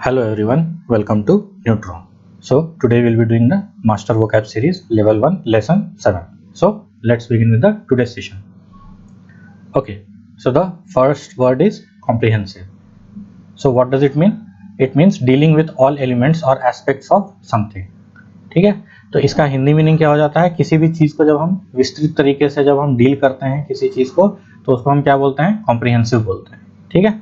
Hello everyone, welcome to Neutron. So today we'll be doing the Master Vocab series level 1 lesson 7. So let's begin with the today's session. Okay, so the first word is comprehensive. So what does it mean? It means dealing with all elements or aspects of something. ठीक है, तो इसका Hindi meaning क्या हो जाता है? किसी भी चीज को जब हम विस्तृत तरीके से जब हम डील करते हैं किसी चीज को, तो उसको हम क्या बोलते हैं? कॉम्प्रिहेंसिव बोलते हैं. ठीक है.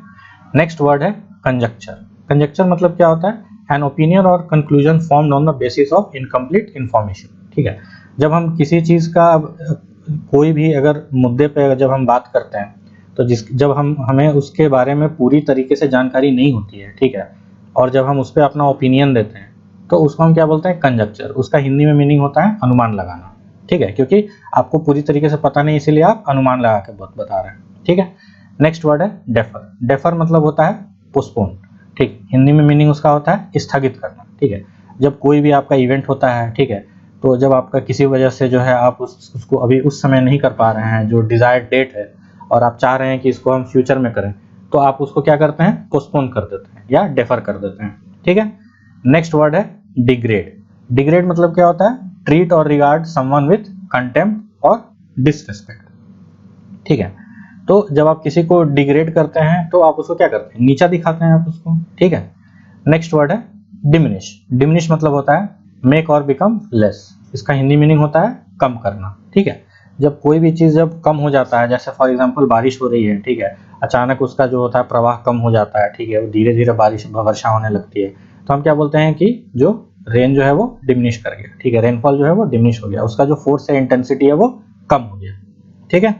नेक्स्ट वर्ड है कंजक्चर. कंजक्चर मतलब क्या होता है? एन ओपिनियन और conclusion formed on the basis of incomplete information. ठीक है, जब हम किसी चीज का कोई भी अगर मुद्दे पे जब हम बात करते हैं, तो जब हमें उसके बारे में पूरी तरीके से जानकारी नहीं होती है, ठीक है, और जब हम उस पर अपना ओपिनियन देते हैं, तो उसको हम क्या बोलते हैं? कंजक्चर. उसका हिंदी में मीनिंग होता है अनुमान लगाना. ठीक है, क्योंकि आपको पूरी तरीके से पता नहीं, इसीलिए आप अनुमान लगा के बता रहे हैं. ठीक है. नेक्स्ट वर्ड है डेफर. डेफर मतलब होता है पोस्टपोन. ठीक, हिंदी में मीनिंग उसका होता है स्थगित करना. ठीक है, जब कोई भी आपका इवेंट होता है, ठीक है, तो जब आपका किसी वजह से जो है आप उसको अभी उस समय नहीं कर पा रहे हैं जो डिजायर्ड डेट है, और आप चाह रहे हैं कि इसको हम फ्यूचर में करें, तो आप उसको क्या करते हैं? पोस्टपोन कर देते हैं या डेफर कर देते हैं. ठीक है. नेक्स्ट वर्ड है डिग्रेड. डिग्रेड मतलब क्या होता है? ट्रीट और रिगार्ड समवन विथ कंटेम्प्ट और डिसरिस्पेक्ट. ठीक है, तो जब आप किसी को डिग्रेड करते हैं तो आप उसको क्या करते हैं? नीचा दिखाते हैं आप उसको. ठीक है. नेक्स्ट वर्ड है डिमिनिश. डिमिनिश मतलब होता है मेक और बिकम लेस. इसका हिंदी मीनिंग होता है कम करना. ठीक है, जब कोई भी चीज जब कम हो जाता है, जैसे फॉर एग्जांपल बारिश हो रही है, ठीक है, अचानक उसका जो होता है प्रवाह कम हो जाता है, ठीक है, वो धीरे धीरे वर्षा होने लगती है, तो हम क्या बोलते हैं कि जो रेन जो है वो डिमिनिश कर गया. ठीक है, रेनफॉल जो है वो डिमिनिश हो गया, उसका जो फोर्स है, इंटेंसिटी है, वो कम हो गया. ठीक है.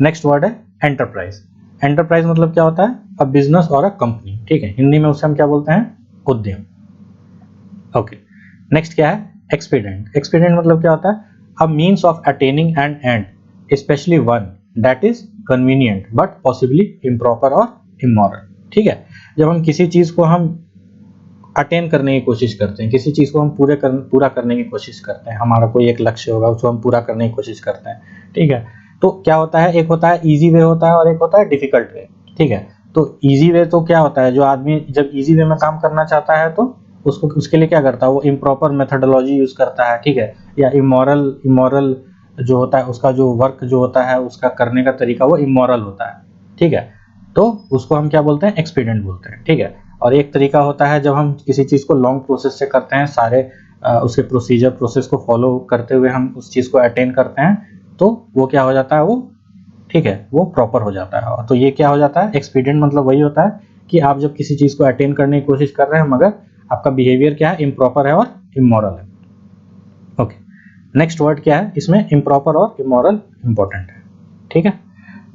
नेक्स्ट वर्ड है एंटरप्राइज. एंटरप्राइज मतलब क्या होता है? अ बिजनेस और अ कंपनी. ठीक है, हिंदी में उसे हम क्या बोलते हैं? उद्यम. ओके. नेक्स्ट क्या है? एक्सपीडिएंट. एक्सपीडिएंट मतलब क्या होता है? A means of attaining an end, specially one that is convenient but possibly improper और इमोरल. ठीक है, जब हम किसी चीज को हम अटेन करने की कोशिश करते हैं, किसी चीज को हम पूरा करने की कोशिश करते हैं, हमारा कोई एक लक्ष्य होगा, उसको हम पूरा करने की कोशिश करते हैं. ठीक है, तो क्या होता है? एक होता है इजी वे होता है और एक होता है डिफिकल्ट वे. ठीक है, तो इजी वे तो क्या होता है? जो आदमी जब इजी वे में काम करना चाहता है, तो उसके लिए क्या करता है? वो इम्प्रॉपर मेथोडोलॉजी यूज करता है. ठीक है, या इमोरल जो होता है, उसका जो वर्क जो होता है, उसका करने का तरीका वो इमोरल होता है. ठीक है, तो उसको हम क्या बोलते हैं? एक्सपीडिएंट बोलते हैं. ठीक है, और एक तरीका होता है जब हम किसी चीज को लॉन्ग प्रोसेस से करते हैं, सारे उसके प्रोसेस को फॉलो करते हुए हम उस चीज को अटेन करते हैं, तो वो क्या हो जाता है? वो ठीक है, वो प्रॉपर हो जाता है. तो ये क्या हो जाता है? एक्सपीडिएंट मतलब वही होता है कि आप जब किसी चीज को अटेन करने की कोशिश कर रहे हैं, मगर आपका बिहेवियर क्या है? इम्प्रॉपर है और इमोरल है. ओके. नेक्स्ट वर्ड क्या है? इसमें इम्प्रॉपर और इमोरल इंपॉर्टेंट है. ठीक है.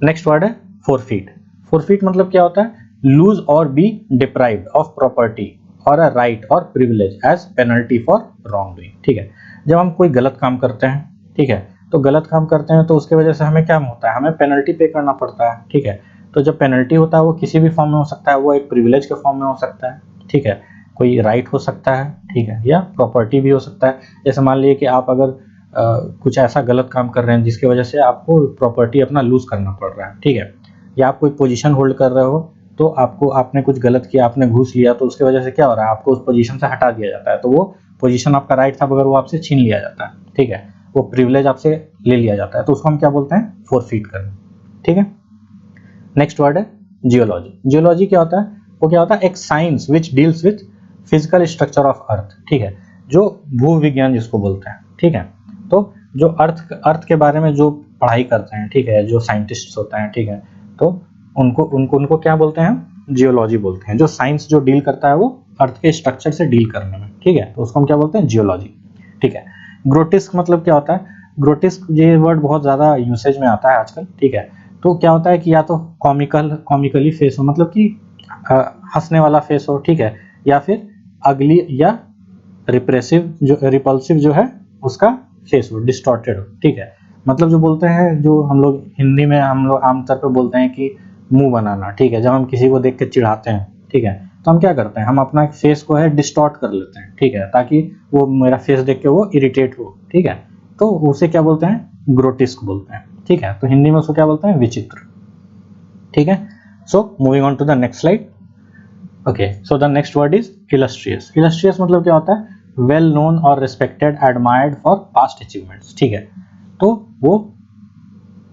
नेक्स्ट वर्ड है फोरफीट. फोरफीट मतलब क्या होता है? लूज और बी डिप्राइव्ड ऑफ प्रॉपर्टी और अ राइट और privilege as penalty for wrongdoing. ठीक है, जब हम कोई गलत काम करते हैं, ठीक है, तो गलत काम करते हैं तो उसके वजह से हमें क्या होता है? हमें पेनल्टी पे करना पड़ता है. ठीक है, तो जब पेनल्टी होता है वो किसी भी फॉर्म में हो सकता है, वो एक प्रिविलेज के फॉर्म में हो सकता है. ठीक है, कोई राइट हो सकता है, ठीक है, या प्रॉपर्टी भी हो सकता है. जैसे मान लीजिए कि आप अगर कुछ ऐसा गलत काम कर रहे हैं जिसकी वजह से आपको प्रॉपर्टी अपना लूज करना पड़ रहा है. ठीक है, या आप कोई पोजीशन होल्ड कर रहे हो, तो आपने कुछ गलत किया, आपने घूस लिया, तो उसके वजह से क्या हो रहा है? आपको उस पोजीशन से हटा दिया जाता है. तो वो पोजीशन आपका राइट था, मगर वो आपसे छीन लिया जाता है. ठीक है, वो प्रिविलेज आपसे ले लिया जाता है, तो उसको हम क्या बोलते हैं? फोरफीट करना. ठीक है. नेक्स्ट वर्ड है जियोलॉजी. जियोलॉजी क्या होता है? वो क्या होता है? एक science which deals with physical structure of earth. ठीक है, जो भू विज्ञान जिसको बोलते हैं. ठीक है, तो जो अर्थ के बारे में जो पढ़ाई करते हैं, ठीक है, जो साइंटिस्ट होते हैं, ठीक है, तो उनको क्या बोलते हैं? जियोलॉजी बोलते हैं. जो साइंस जो डील करता है वो अर्थ के स्ट्रक्चर से डील करने में. ठीक है, तो उसको हम क्या बोलते हैं? जियोलॉजी. ठीक है. ग्रोटिस्क मतलब क्या होता है? ग्रोटिस्क ये वर्ड बहुत ज्यादा यूसेज में आता है आजकल. ठीक है, तो क्या होता है कि या तो कॉमिकली फेस हो, मतलब कि हंसने वाला फेस हो, ठीक है, या फिर अगली या रिपल्सिव जो है उसका फेस हो, डिस्टॉर्टेड हो. ठीक है, मतलब जो बोलते हैं, जो हम लोग हिंदी में हम लोग आमतौर पर बोलते हैं कि मुंह बनाना. ठीक है, जब हम किसी को देख के चिढ़ाते हैं, ठीक है, तो हम क्या करते हैं? हम अपना फेस को है डिस्टॉर्ट कर लेते हैं. ठीक है, ताकि वो मेरा फेस देख के वो इरिटेट हो. ठीक है, तो उसे क्या बोलते हैं? ग्रोटिस्क बोलते हैं. ठीक है, तो हिंदी में उसको क्या बोलते हैं? विचित्र. ठीक है. So moving on to the next slide. Okay, so the next word is illustrious. Illustrious मतलब क्या होता है? वेल नोन और respected, admired for past achievements, ठीक है। तो वो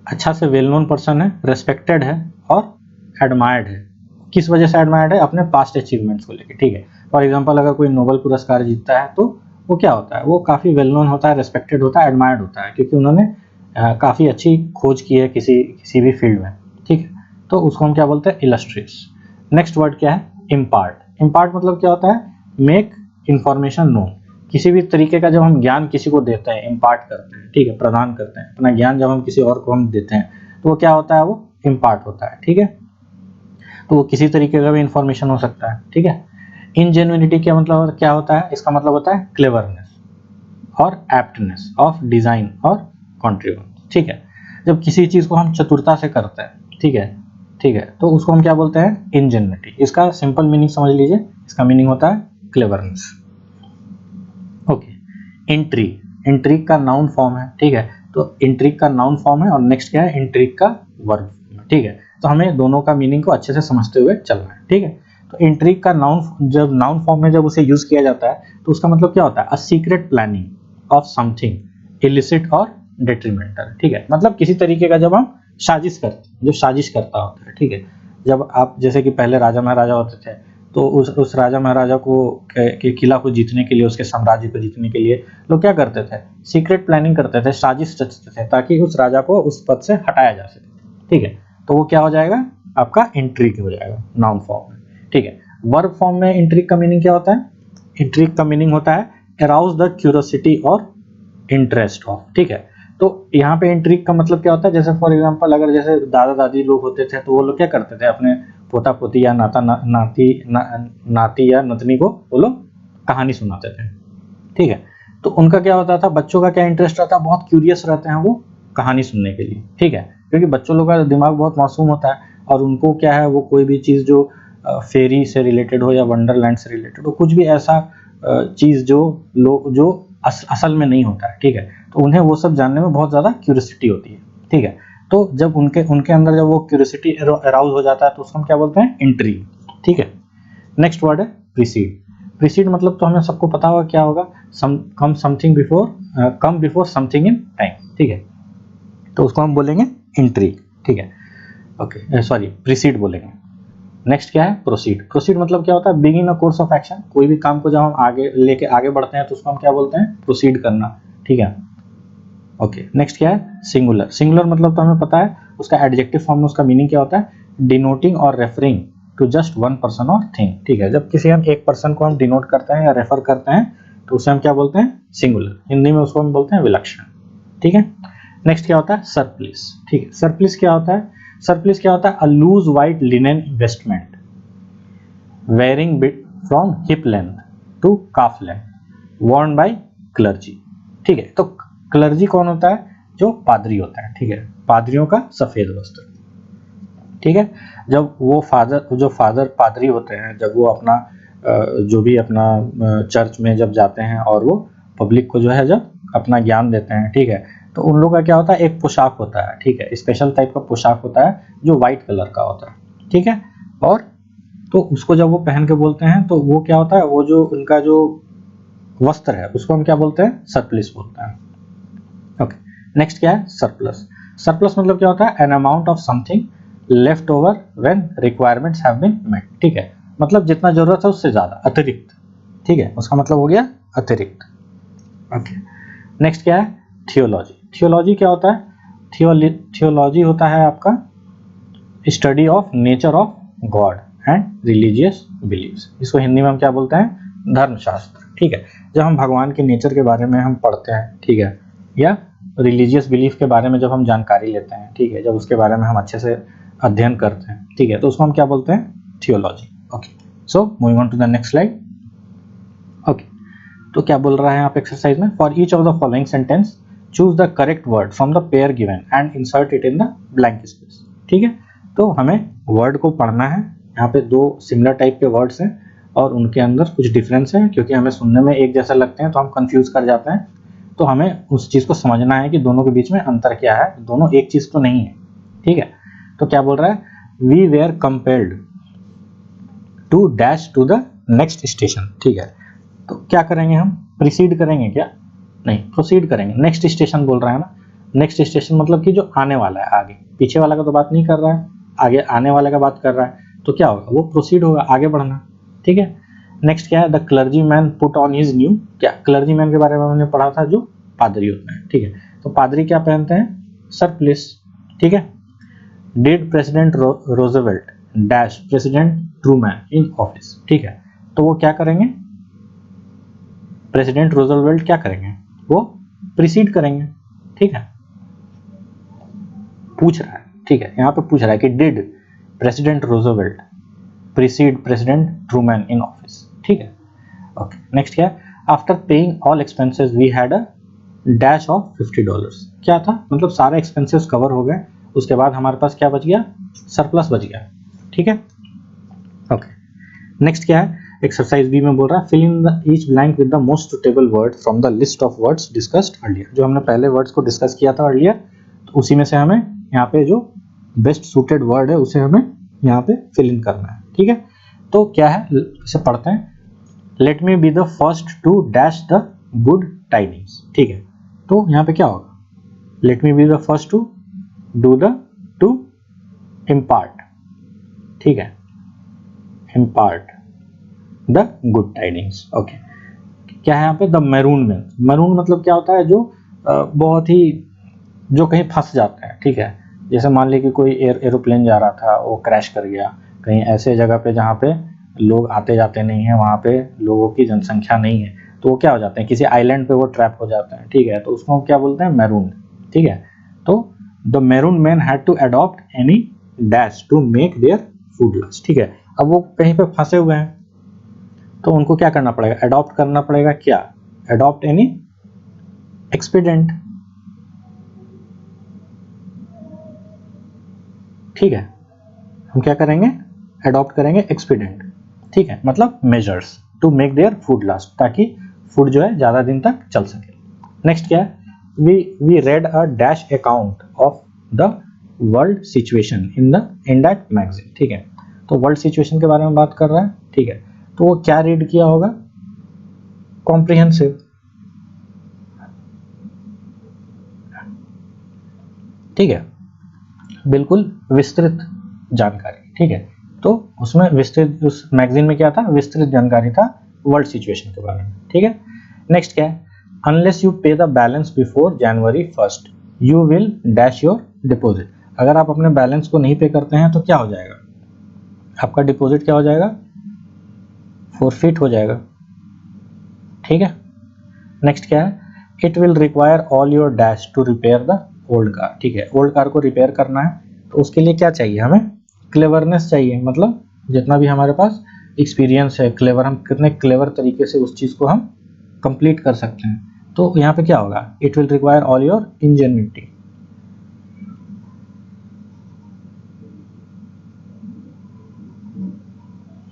अच्छा से वेल नोन पर्सन है, रेस्पेक्टेड है और एडमायर्ड है। किस वजह से एडमायर्ड है? अपने पास्ट अचीवमेंट्स को लेके, ठीक है। फॉर एग्जांपल अगर कोई नोबेल पुरस्कार जीतता है तो वो क्या होता है? वो काफ़ी वेल नोन होता है, रेस्पेक्टेड होता है, एडमायर्ड होता है, क्योंकि उन्होंने काफ़ी अच्छी खोज की है किसी भी फील्ड में, ठीक है। तो उसको हम क्या बोलते हैं? इलस्ट्रियस। नेक्स्ट वर्ड क्या है? इम्पार्ट। इम्पार्ट मतलब क्या होता है? Make information known. किसी भी तरीके का जब हम ज्ञान किसी को देते हैं, इम्पार्ट करते हैं, ठीक है, प्रदान करते हैं अपना ज्ञान, जब हम किसी और को हम देते हैं तो वो क्या होता है? वो इम्पार्ट होता है, ठीक है। तो वो किसी तरीके का भी इंफॉर्मेशन हो सकता है, ठीक है। इनजेन्युइनिटी क्या मतलब क्या होता है? इसका मतलब होता है क्लेवरनेस और एप्टनेस ऑफ डिजाइन और कॉन्ट्रीब्यूशन, ठीक है। जब किसी चीज को हम चतुरता से करते हैं, ठीक है, ठीक है, तो उसको हम क्या बोलते हैं? इनजेन्युइनिटी। इसका सिंपल मीनिंग समझ लीजिए, इसका मीनिंग होता है क्लेवरनेस। Okay, intrigue. इंट्रिग का नाउन फॉर्म है, ठीक है। तो इंट्रिग का नाउन फॉर्म है और नेक्स्ट क्या है? इंट्रिग का वर्ब, ठीक है। तो हमें दोनों का मीनिंग को अच्छे से समझते हुए चलना है, ठीक है। तो इंट्रिग का नाउन, जब नाउन फॉर्म में जब उसे यूज किया जाता है तो उसका मतलब क्या होता है? A secret planning of something illicit और डेट्रीमेंटल, ठीक है। मतलब किसी तरीके का जब हम साजिश करते हैं, जो साजिश करता होता है, ठीक है। जब आप जैसे कि पहले राजा महाराजा होते थे तो उस राजा महाराजा को के किला को जीतने के लिए, उसके साम्राज्य को जीतने के लिए लोग क्या करते थे? सीक्रेट प्लानिंग करते थे, साजिश रचते थे ताकि उस राजा को उस पद से हटाया जा सके, ठीक है। तो वो क्या हो जाएगा? आपका इंट्रिग हो जाएगा नाउन फॉर्म में, ठीक है। वर्ब फॉर्म में इंट्रिग का मीनिंग क्या होता है? इंट्रिग का मीनिंग होता है अराउज द क्यूरियोसिटी और इंटरेस्ट ऑफ, ठीक है। तो यहाँ पे इंट्रिग का मतलब क्या होता है? जैसे फॉर एग्जांपल अगर जैसे दादा दादी लोग होते थे तो वो लोग क्या करते थे? अपने पोता पोती या नाती या नतनी को वो लोग कहानी सुनाते थे, ठीक है। तो उनका क्या होता था? बच्चों का क्या इंटरेस्ट रहता है? बहुत क्यूरियस रहते हैं वो कहानी सुनने के लिए, ठीक है। क्योंकि बच्चों लोग का दिमाग बहुत मासूम होता है और उनको क्या है, वो कोई भी चीज़ जो फेरी से रिलेटेड हो या वंडरलैंड से रिलेटेड हो, कुछ भी ऐसा चीज़ जो असल में नहीं होता है, ठीक है। तो उन्हें वो सब जानने में बहुत ज़्यादा क्यूरियोसिटी होती है, ठीक है। तो जब उनके अंदर जब वो क्यूरियोसिटी अराउज हो जाता है तो उसको हम क्या बोलते हैं? इंट्रिग, ठीक है। नेक्स्ट वर्ड है प्रीसीड। प्रीसीड मतलब तो हमें सबको पता होगा क्या होगा? Come before something in time, ठीक है। तो उसको हम बोलेंगे इंट्रिग, ठीक है। ओके, सॉरी, प्रीसीड बोलेंगे। नेक्स्ट क्या है? प्रोसीड। प्रोसीड मतलब क्या होता है? Begin a course of action. कोई भी काम को जब हम आगे बढ़ते हैं तो उसको हम क्या बोलते हैं? प्रोसीड करना, ठीक है। ओके, नेक्स्ट क्या है? सिंगुलर। सिंगुलर मतलब तो हमें पता है, उसका एडजेक्टिव फॉर्म में उसका मीनिंग क्या होता है? डिनोटिंग और referring to just one person और थिंग, ठीक है। जब किसी हम एक पर्सन को हम डिनोट करते हैं या रेफर करते हैं तो उसे हम क्या बोलते हैं? सिंगुलर। हिंदी में उसको हम बोलते हैं विलक्षण, ठीक है। नेक्स्ट क्या होता है? सरप्लस, ठीक है। सरप्लस क्या होता है? सरप्लस क्या होता है? A loose white linen vestment wearing bit from hip length to calf length worn by clergy, ठीक है। तो क्लर्जी कौन होता है? जो पादरी होता है, ठीक है। पादरियों का सफेद वस्त्र, ठीक है। जब वो फादर पादरी होते हैं, जब वो अपना जो भी अपना चर्च में जब जाते हैं और वो पब्लिक को जो है जब अपना ज्ञान देते हैं, ठीक है, तो उन लोगों का क्या होता है? एक पोशाक होता है, ठीक है। स्पेशल टाइप का पोशाक होता है जो व्हाइट कलर का होता है, ठीक है। और तो उसको जब वो पहन के बोलते हैं तो वो क्या होता है? वो जो उनका जो वस्त्र है उसको हम क्या बोलते हैं? सरप्लस बोलते हैं। ओके, नेक्स्ट क्या है? सरप्लस। सरप्लस मतलब क्या होता है? An amount of something left over when requirements have been met, ठीक है। मतलब जितना जरूरत है उससे ज्यादा, अतिरिक्त, ठीक है। उसका मतलब हो गया अतिरिक्त। ओके, नेक्स्ट क्या है? थियोलॉजी। थियोलॉजी क्या होता है? थियोलॉजी होता है आपका study of nature of God and religious believes. इसको हिंदी में हम क्या बोलते हैं? धर्मशास्त्र, ठीक है। जब हम भगवान के नेचर के बारे में हम पढ़ते हैं, ठीक है, या रिलीजियस बिलीफ के बारे में जब हम जानकारी लेते हैं, ठीक है, जब उसके बारे में हम अच्छे से अध्ययन करते हैं, ठीक है, तो उसको हम क्या बोलते हैं? Theology. Okay, so moving on to the next slide. Okay, तो क्या बोल रहा है आप एक्सरसाइज में? For each of the following sentence choose the correct word from the pair given and insert it in the blank space, ठीक है। तो हमें वर्ड को पढ़ना है। यहाँ पे दो सिमिलर टाइप के वर्ड्स हैं और उनके अंदर कुछ डिफरेंस है, क्योंकि हमें सुनने में एक जैसा लगते हैं तो हम कंफ्यूज कर जाते हैं। तो हमें उस चीज को समझना है कि दोनों के बीच में अंतर क्या है, दोनों एक चीज तो नहीं है, ठीक है। तो क्या बोल रहा है? We were compelled to dash to the next station, ठीक है। तो क्या करेंगे हम, प्रीसीड करेंगे क्या, नहीं प्रोसीड करेंगे, नेक्स्ट स्टेशन बोल रहा है ना, नेक्स्ट स्टेशन मतलब कि जो आने वाला है, आगे पीछे वाला का तो बात नहीं कर रहा है, आगे आने वाले का बात कर रहा है, तो क्या होगा, वो प्रोसीड होगा, आगे बढ़ना, ठीक है। नेक्स्ट क्या है, the clergy man put on his new, क्या क्लर्जी मैन के बारे में हमने पढ़ा था, जो पादरी होते हैं, ठीक है। तो पादरी क्या पहनते हैं, सरप्लिस, ठीक है। Did president Roosevelt dash president Truman in office, ठीक है। तो वो क्या करेंगे, प्रेसिडेंट रोजवेल्ट क्या करेंगे, वो प्रीसीड करेंगे, ठीक है। पूछ रहा है, ठीक है, यहाँ पे पूछ रहा है कि did president Roosevelt precede president Truman in office, ठीक है। ओके, नेक्स्ट क्या है, after paying all expenses we had a dash of $50, क्या था, मतलब सारे एक्सपेंसेस कवर हो गए, उसके बाद हमारे पास क्या बच गया, सरप्लस बच गया, ठीक है। ओके, नेक्स्ट क्या है, एक्सरसाइज बी में बोल रहा है fill in the each blank with the most suitable word from the list of words discussed earlier, जो हमने पहले वर्ड्स को डिस्कस किया था अर्लियर, तो उसी में से हमें यहाँ पे जो बेस्ट सूटेड वर्ड है उसे हमें यहाँ पे फिल इन करना है, ठीक है। तो क्या है, इसे पढ़ते हैं, let me be the first to dash the good tidings, ठीक है। तो यहाँ पे क्या होगा, let me be the first to do the to impart, ठीक है, impart the good tidings, okay. क्या है यहाँ पे, द मैरून मैन, मैरून मतलब क्या होता है, जो बहुत ही, जो कहीं फंस जाता है, ठीक है। जैसे मान लीजिए कि कोई एरोप्लेन जा रहा था, वो क्रैश कर गया कहीं ऐसे जगह पे जहाँ पे लोग आते जाते नहीं है, वहाँ पे लोगों की जनसंख्या नहीं है, तो वो क्या हो जाते हैं, किसी आइलैंड पे वो ट्रैप हो जाते हैं, ठीक है। तो उसको क्या बोलते हैं, मैरून, ठीक है। तो the maroon man had to adopt any dash to make their food last, ठीक है। अब वो कहीं पे फंसे हुए हैं, तो उनको क्या करना पड़ेगा, अडॉप्ट करना पड़ेगा, क्या, अडॉप्ट एनी एक्सपीडिएंट, ठीक है। हम क्या करेंगे, अडॉप्ट करेंगे एक्सपीडिएंट, ठीक है, मतलब measures to make their food last, ताकि फूड जो है ज्यादा दिन तक चल सके। नेक्स्ट क्या है, we read a dash account of the world situation in that magazine, ठीक है। तो वर्ल्ड सिचुएशन के बारे में बात कर रहा है, ठीक है। तो वो क्या रीड किया होगा, कॉम्प्रिहेंसिव, ठीक है, बिल्कुल विस्तृत जानकारी, ठीक है। तो उसमें विस्तृत, उस मैगजीन में क्या था, विस्तृत जानकारी था वर्ल्ड सिचुएशन के बारे में, ठीक है। नेक्स्ट क्या है, अनलेस यू पे the balance before January 1st you will dash your deposit, अगर आप अपने बैलेंस को नहीं पे करते हैं तो क्या हो जाएगा, आपका डिपॉजिट क्या हो जाएगा, फोरफिट हो जाएगा, ठीक है। नेक्स्ट क्या है, it will require all your dash to repair the old car, ठीक है। ओल्ड कार को रिपेयर करना है, तो उसके लिए क्या चाहिए, हमें क्लेवरनेस चाहिए, मतलब जितना भी हमारे पास एक्सपीरियंस है, क्लेवर, हम कितने क्लेवर तरीके से उस चीज को हम कंप्लीट कर सकते हैं। तो यहाँ पे क्या होगा, it will require all your ingenuity,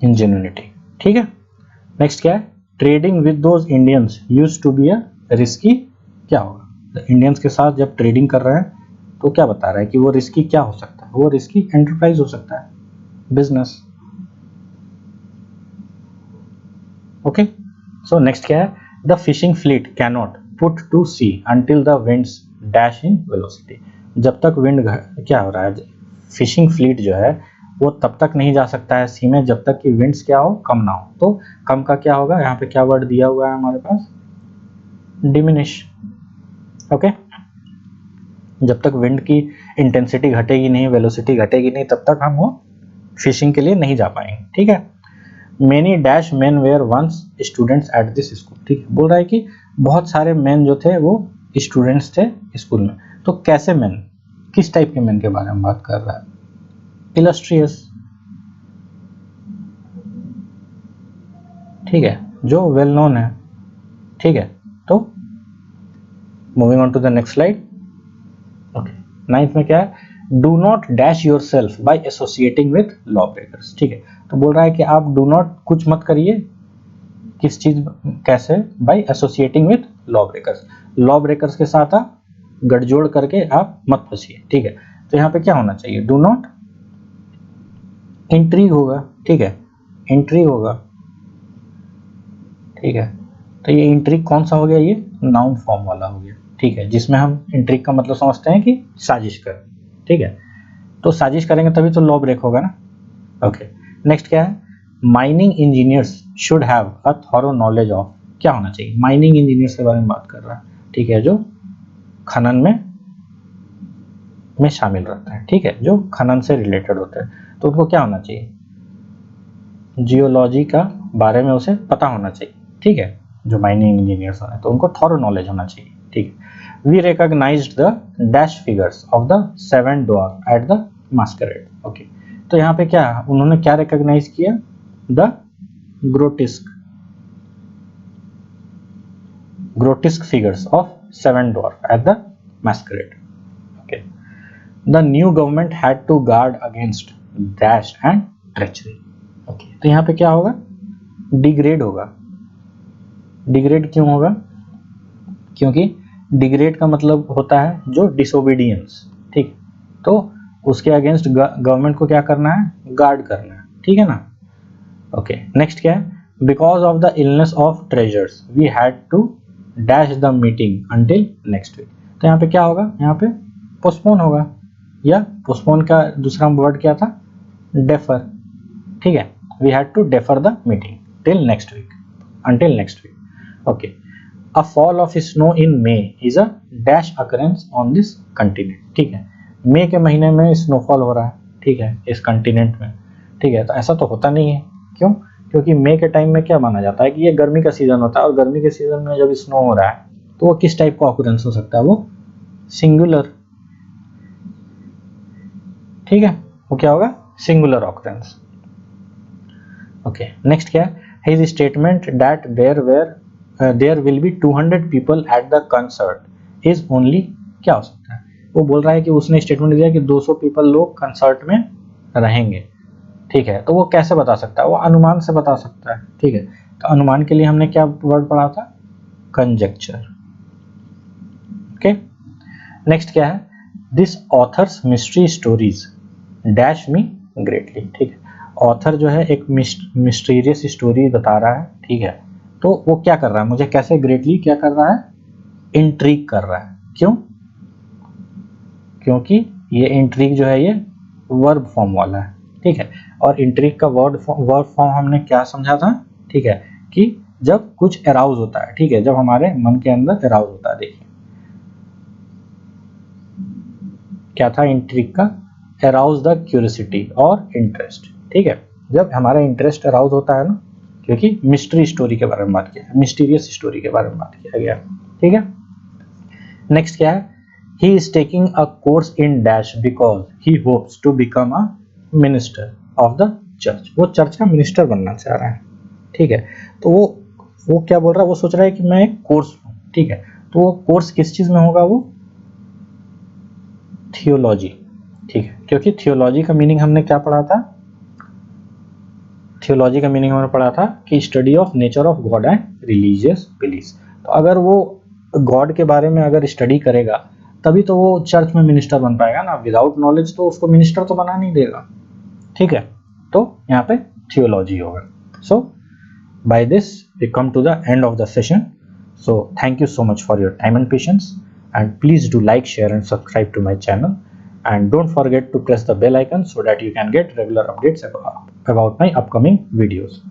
ingenuity, ठीक है। नेक्स्ट क्या है, trading with those Indians used to be a risky, क्या होगा, इंडियंस के साथ जब ट्रेडिंग कर रहे हैं तो क्या बता रहा है कि वो रिस्की क्या हो सकता है, वो रिस्की एंटरप्राइज हो सकता है, बिजनेस, ओके। सो नेक्स्ट क्या है, the fishing fleet cannot put to sea until the winds dash in velocity, जब तक विंड क्या हो रहा है, फिशिंग फ्लीट जो है वो तब तक नहीं जा सकता है सी में जब तक कि विंड्स क्या हो, कम ना हो। तो कम का क्या होगा, यहाँ पे क्या वर्ड दिया हुआ है हमारे पास, डिमिनिश, ओके। जब तक विंड की इंटेंसिटी घटेगी नहीं, वेलोसिटी घटेगी नहीं, तब तक हम वो फिशिंग के लिए नहीं जा पाएंगे, ठीक है। Many dash man were once students at this school, ठीक है, बोल रहा है कि बहुत सारे मैन जो थे वो स्टूडेंट्स थे स्कूल में। तो कैसे मैन, किस टाइप के मैन के बारे में बात कर रहा है, इलस्ट्रियस, ठीक है, जो वेल नोन है, ठीक है। तो moving on to the next slide, okay. Ninth में क्या है, do not dash yourself by associating with law breakers, ठीक है। तो बोल रहा है कि आप डू नॉट कुछ मत करिए, किस चीज, कैसे, by associating with law breakers, law breakers के साथ आप गठजोड़ करके आप मत फंसिए, ठीक है। तो यहाँ पे क्या होना चाहिए, डू नॉट इंट्रीग होगा, ठीक है, इंट्रीग होगा, ठीक है। तो ये इंट्रीग कौन सा हो गया, ये नाउन फॉर्म वाला हो गया, ठीक है, जिसमें हम इंट्रीग का मतलब समझते हैं कि साजिश कर, ठीक है। तो साजिश करेंगे तभी तो लॉ ब्रेक होगा ना। ओके, नेक्स्ट क्या है, mining engineers should have a thorough knowledge of, क्या होना चाहिए, माइनिंग इंजीनियर्स के बारे में बात कर रहा है, ठीक है, जो खनन में शामिल रहता है, ठीक है, जो खनन से रिलेटेड होते हैं, तो उनको क्या होना चाहिए, जियोलॉजी का बारे में उसे पता होना चाहिए, ठीक है, जो माइनिंग इंजीनियर्स हैं तो उनको थॉरो नॉलेज होना चाहिए, ठीक है। We recognised the dash figures of the 7 dwarf at the masquerade, okay. तो यहाँ पे क्या उन्होंने क्या रिकॉग्नाइज किया, the grotesque figures of 7 dwarf at the masquerade, okay. The new government had to guard against dash and treachery, okay. तो यहाँ पे क्या होगा, डिग्रेड होगा। डिग्रेड क्यों होगा, क्योंकि डिग्रेड का मतलब होता है जो डिसोबीडियंस, ठीक, तो उसके अगेंस्ट गवर्नमेंट को क्या करना है, गार्ड करना है, ठीक है ना। ओके, नेक्स्ट क्या है, because of the illness of treasurers we had to dash the meeting until next week. तो यहाँ पे क्या होगा, यहाँ पे पोस्टपोन होगा, या पोस्टपोन का दूसरा वर्ड क्या था, डेफर, ठीक है, we had to defer the meeting till next week, until next week, okay. A fall of snow in May is a dash occurrence on this continent, ठीक है, मई के महीने में स्नोफॉल हो रहा है, ठीक है, इस कंटिनेंट में, ठीक है। तो ऐसा तो होता नहीं है, क्यों, क्योंकि मई के टाइम में क्या माना जाता है कि ये गर्मी का सीजन होता है, और गर्मी के सीजन में जब स्नो हो रहा है तो वो किस टाइप का ऑकरेंस हो सकता है, वो सिंगुलर, ठीक है, वो क्या होगा, सिंगुलर ऑकरेंस, ओके। नेक्स्ट क्या है, his statement that there will be 200 people at the concert is only, क्या हो सकता है, वो बोल रहा है कि उसने स्टेटमेंट दिया कि 200 पीपल लोग कंसर्ट में रहेंगे, ठीक है। तो वो कैसे बता सकता है, वो अनुमान से बता सकता है, ठीक है। तो अनुमान के लिए हमने क्या वर्ड पढ़ा था, कंजेक्चर, ओके। नेक्स्ट क्या है, this authors mystery stories dash me greatly, ठीक है, ऑथर जो है एक मिस्टीरियस स्टोरी बता रहा है, ठीक है। तो वो क्या कर रहा है, मुझे कैसे ग्रेटली क्या कर रहा है, इंट्रीग कर रहा है, क्यों, क्योंकि ये इंट्रीग जो है ये वर्ब फॉर्म वाला है, ठीक है। और इंट्रीग का वर्ब फॉर्म हमने क्या समझा था, ठीक है, कि जब कुछ अराउज होता है, ठीक है, जब हमारे मन के अंदर अराउज होता है, देखिए क्या था इंट्रीग का, अराउज द क्यूरियोसिटी और इंटरेस्ट, ठीक है, जब हमारा इंटरेस्ट अराउज होता है ना, क्योंकि मिस्ट्री स्टोरी के बारे में बात किया, मिस्टीरियस स्टोरी के बारे में बात किया गया, ठीक है। नेक्स्ट क्या है, he is taking a course in dash because he hopes to become a minister of the church, वो चर्च का मिनिस्टर बनना चाह रहा है, ठीक है। तो वो क्या बोल रहा है, वो सोच रहा है कि मैं एक कोर्स लूं, ठीक है। तो वो कोर्स किस चीज में होगा, वो थियोलॉजी, ठीक है, क्योंकि थियोलॉजी का मीनिंग हमने क्या पढ़ा था, थियोलॉजी का मीनिंग हमने पढ़ा था कि study of nature of God and religious beliefs. तो अगर वो गॉड के बारे में अगर स्टडी करेगा तभी तो वो चर्च में मिनिस्टर बन पाएगा ना, विदाउट नॉलेज तो उसको मिनिस्टर तो बना नहीं देगा, ठीक है। तो यहाँ पे थियोलॉजी होगा। So by this we come to the end of the session. So thank you so much for your time and patience, and please do like, share and subscribe to my channel, and don't forget to press the bell icon so that you can get regular updates about my upcoming videos.